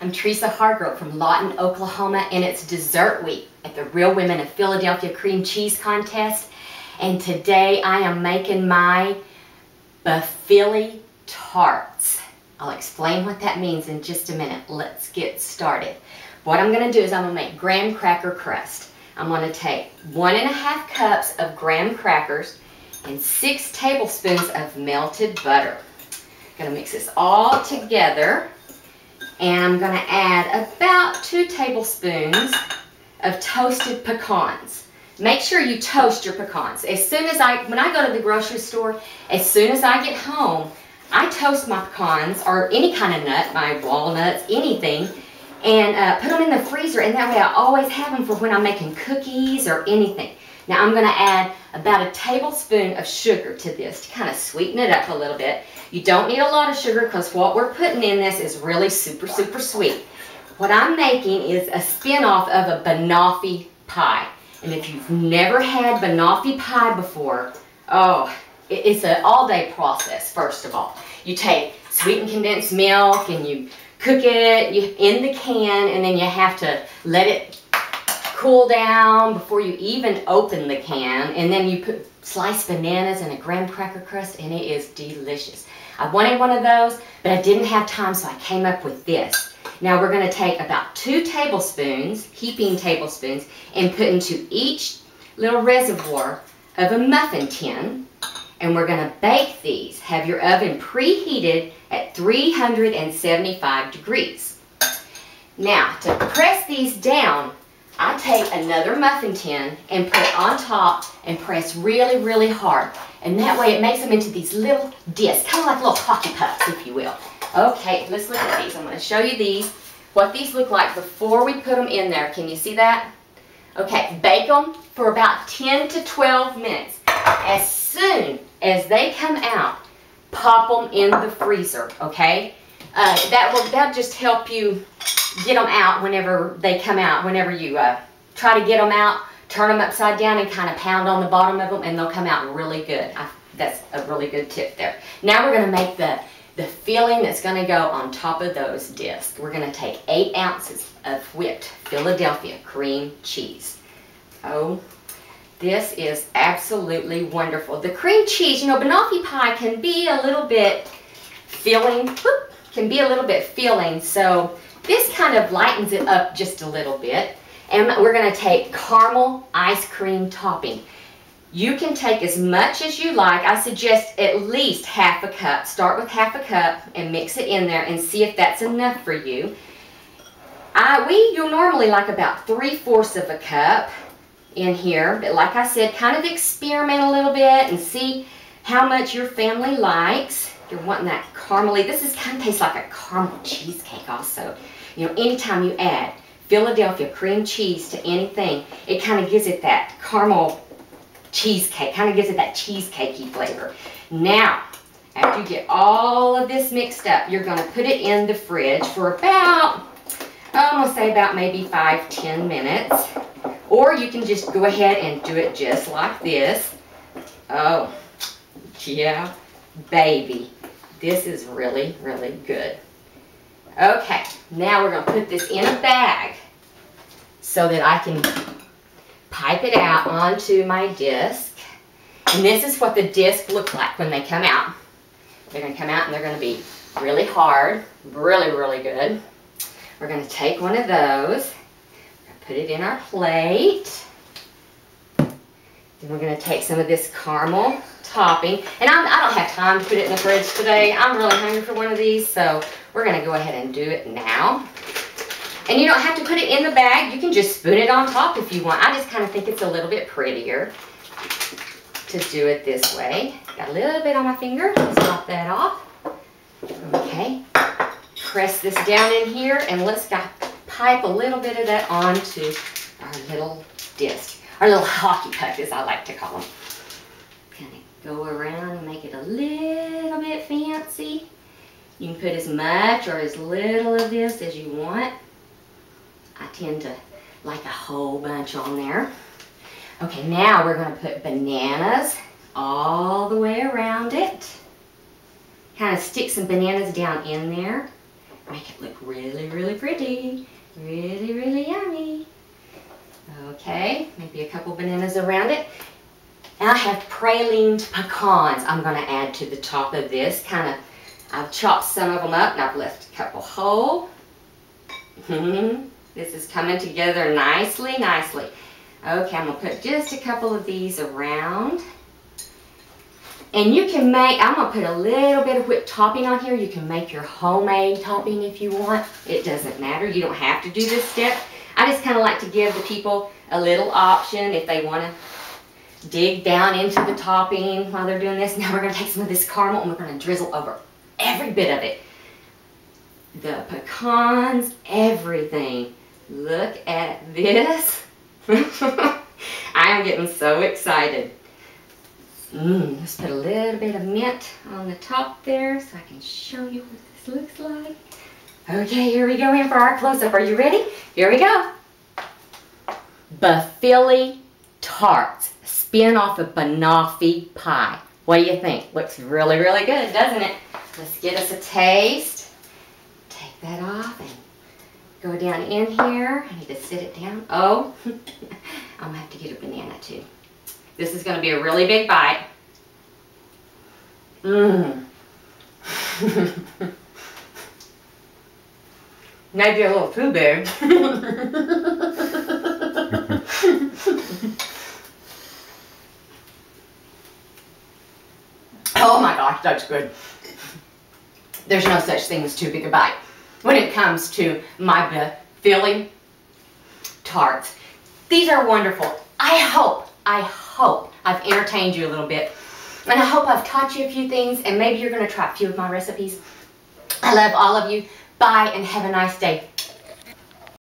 I'm Tresa Hargrove from Lawton, Oklahoma, and it's dessert week at the Real Women of Philadelphia Cream Cheese Contest. And today I am making my BaPhilly Tarts. I'll explain what that means in just a minute. Let's get started. What I'm going to do is I'm going to make graham cracker crust. I'm going to take 1.5 cups of graham crackers and 6 tablespoons of melted butter. I'm going to mix this all together. And I'm going to add about 2 tablespoons of toasted pecans. Make sure you toast your pecans. When I go to the grocery store, as soon as I get home, I toast my pecans, or any kind of nut, my walnuts, anything, and put them in the freezer, and that way I always have them for when I'm making cookies or anything. Now I'm going to add about a tablespoon of sugar to this to kind of sweeten it up a little bit. You don't need a lot of sugar because what we're putting in this is really super sweet. What I'm making is a spin-off of a banoffee pie. And if you've never had banoffee pie before, oh, it's an all-day process, first of all. You take sweetened condensed milk and you cook it in the can, and then you have to let it cool down before you even open the can, and then you put sliced bananas and a graham cracker crust, and it is delicious. I wanted one of those, but I didn't have time, so I came up with this. Now we're going to take about 2 tablespoons, heaping tablespoons, and put into each little reservoir of a muffin tin, and we're going to bake these. Have your oven preheated at 375 degrees. Now, to press these down, I take another muffin tin and put it on top and press really hard. And that way it makes them into these little discs, kind of like little hockey pucks, if you will. Okay, let's look at these. I'm going to show you what these look like before we put them in there. Can you see that? Okay, bake them for about 10 to 12 minutes. As soon as they come out, pop them in the freezer, okay? That'll just help you get them out whenever they come out. Whenever you try to get them out, turn them upside down and kind of pound on the bottom of them, and they'll come out really good. That's a really good tip there. Now we're going to make the filling that's going to go on top of those discs. We're going to take 8 ounces of whipped Philadelphia cream cheese. Oh, this is absolutely wonderful. The cream cheese, you know, banoffee pie can be a little bit filling. So this kind of lightens it up just a little bit. And we're going to take caramel ice cream topping. You can take as much as you like. I suggest at least half a cup. Start with half a cup and mix it in there and see if that's enough for you. You'll normally like about 3/4 of a cup in here. But like I said, kind of experiment a little bit and see how much your family likes. You're wanting that caramely. This kind of tastes like a caramel cheesecake also. You know, anytime you add Philadelphia cream cheese to anything, it kind of gives it that caramel cheesecake, kind of gives it that cheesecakey flavor. Now, after you get all of this mixed up, you're going to put it in the fridge for about, I'm going to say about maybe 5-10 minutes. Or you can just go ahead and do it just like this. Oh, yeah, baby. This is really good. Okay, now we're going to put this in a bag so that I can pipe it out onto my disc. And this is what the disc look like when they come out. They're going to come out and they're going to be really hard, really good. We're going to take one of those, put it in our plate. Then we're going to take some of this caramel topping. And I don't have time to put it in the fridge today. I'm really hungry for one of these, so we're going to go ahead and do it now. And you don't have to put it in the bag. You can just spoon it on top if you want. I just kind of think it's a little bit prettier to do it this way. Got a little bit on my finger. Let's pop that off. Okay. Press this down in here, and let's pipe a little bit of that onto our little disc. Our little hockey puck, as I like to call them. Kind of go around and make it a little bit fancy. You can put as much or as little of this as you want. I tend to like a whole bunch on there. Okay, now we're going to put bananas all the way around it. Kind of stick some bananas down in there. make it look really, really pretty. Really, really yummy. Okay, maybe a couple bananas around it. And I have pralined pecans I'm going to add to the top of this. I've chopped some of them up and I've left a couple whole. This is coming together nicely, nicely. Okay, I'm going to put just a couple of these around. And you can make, I'm going to put a little bit of whipped topping on here. You can make your homemade topping if you want. It doesn't matter. You don't have to do this step. I just kind of like to give the people a little option if they want to dig down into the topping while they're doing this. Now we're going to take some of this caramel and we're going to drizzle over every bit of it. The pecans, everything. Look at this. I am getting so excited. Let's put a little bit of mint on the top there so I can show you what this looks like. Okay, here we go in for our close-up. Are you ready? Here we go. BaPhilly Tarts. Spin off a banoffee pie. What do you think? Looks really, really good, doesn't it? Let's get us a taste. Take that off and go down in here. I need to sit it down. Oh, I'm going to have to get a banana too. This is going to be a really big bite. Maybe a little too big. Oh my gosh, that's good. There's no such thing as too big a bite when it comes to my BaPhilly Tarts. These are wonderful. I hope I've entertained you a little bit. And I hope I've taught you a few things, and maybe you're going to try a few of my recipes. I love all of you. Bye, and have a nice day.